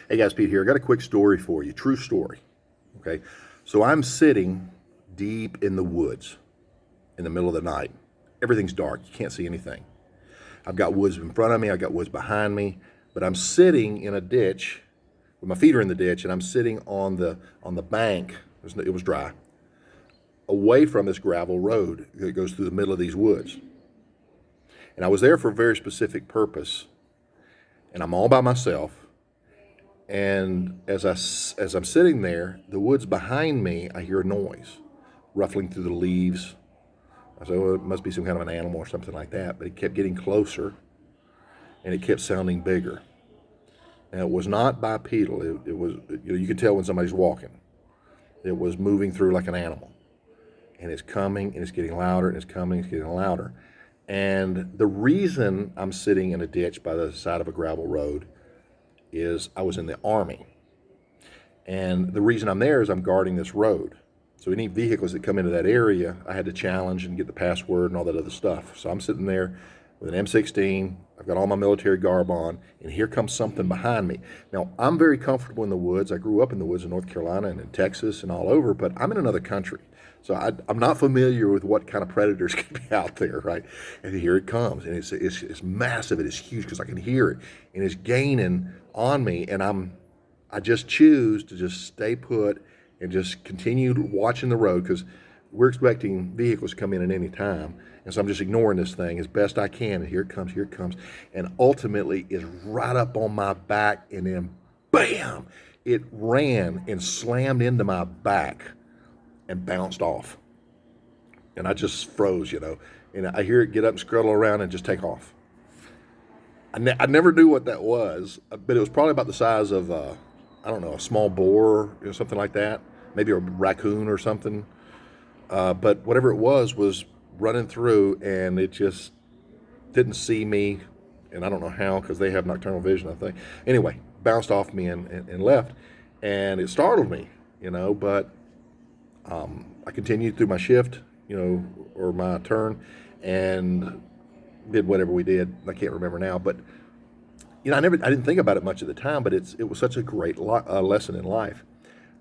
Hey guys, Pete here. I got a quick story for you, true story. Okay, so I'm sitting deep in the woods in the middle of the night. Everything's dark, you can't see anything. I've got woods in front of me, I've got woods behind me, but I'm sitting in a ditch with my feet are in the ditch, and I'm sitting on the bank. It was dry, away from this gravel road that goes through the middle of these woods. And I was there for a very specific purpose, and I'm all by myself. And as I'm sitting there, the woods behind me, I hear a noise ruffling through the leaves. I said, well, it must be some kind of an animal or something like that. But it kept getting closer, and it kept sounding bigger. And it was not bipedal. It was, you can tell when somebody's walking. It was moving through like an animal. And it's coming, and it's getting louder, and it's coming, it's getting louder. And the reason I'm sitting in a ditch by the side of a gravel road is I was in the Army. And the reason I'm there is I'm guarding this road. So any vehicles that come into that area, I had to challenge and get the password and all that other stuff. So I'm sitting there with an M16, I've got all my military garb on, and here comes something behind me. Now, I'm very comfortable in the woods. I grew up in the woods in North Carolina and in Texas and all over, but I'm in another country. So I'm not familiar with what kind of predators could be out there, right? And here it comes, and it's massive, and it's huge because I can hear it, and it's gaining on me, and I just choose to just stay put and just continue watching the road because we're expecting vehicles to come in at any time. And so I'm just ignoring this thing as best I can. And here it comes. And ultimately it's right up on my back, and then bam, it ran and slammed into my back and bounced off. And I just froze, and I hear it get up and scuttle around and just take off. I never knew what that was, but it was probably about the size of, I don't know, a small boar, something like that, maybe a raccoon or something. But whatever it was running through, and it just didn't see me, and I don't know how because they have nocturnal vision, I think. Anyway, bounced off me and left, and it startled me, but I continued through my shift, or my turn, and did whatever we did. I can't remember now, but I didn't think about it much at the time, but it was such a great lesson in life.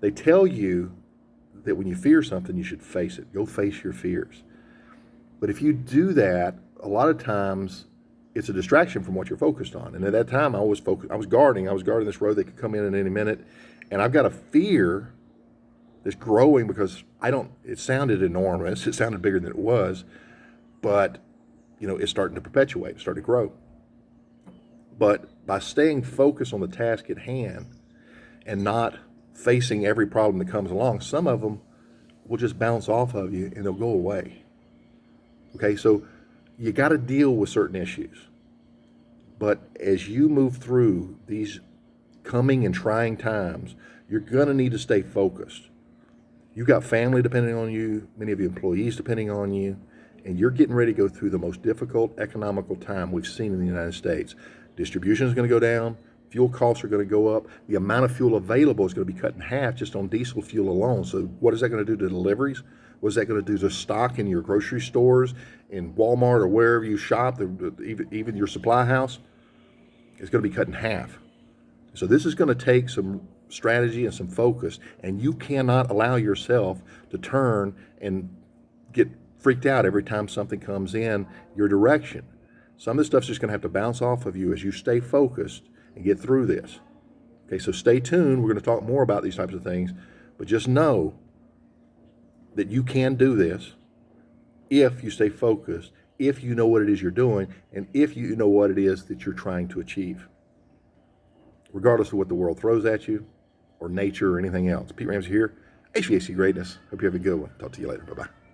They tell you that when you fear something, you should face it. Go face your fears. But if you do that, a lot of times it's a distraction from what you're focused on. And at that time, I was focused. I was guarding this road that could come in at any minute, and I've got a fear that's growing because it sounded enormous. It sounded bigger than it was, but it's starting to perpetuate, it's starting to grow. But by staying focused on the task at hand and not facing every problem that comes along, some of them will just bounce off of you and they'll go away. Okay, so you got to deal with certain issues. But as you move through these coming and trying times, you're going to need to stay focused. You've got family depending on you, many of your employees depending on you, and you're getting ready to go through the most difficult economical time we've seen in the United States. Distribution is going to go down. Fuel costs are going to go up. The amount of fuel available is going to be cut in half just on diesel fuel alone. So what is that going to do to deliveries? What is that going to do to stock in your grocery stores, in Walmart, or wherever you shop, even your supply house? It's going to be cut in half. So this is going to take some strategy and some focus, and you cannot allow yourself to turn and get freaked out every time something comes in your direction. Some of this stuff's just going to have to bounce off of you as you stay focused and get through this. Okay, so stay tuned. We're going to talk more about these types of things, but just know that you can do this if you stay focused, if you know what it is you're doing, and if you know what it is that you're trying to achieve. Regardless of what the world throws at you, or nature, or anything else. Pete Ramsey here, HVAC Greatness. Hope you have a good one. Talk to you later. Bye-bye.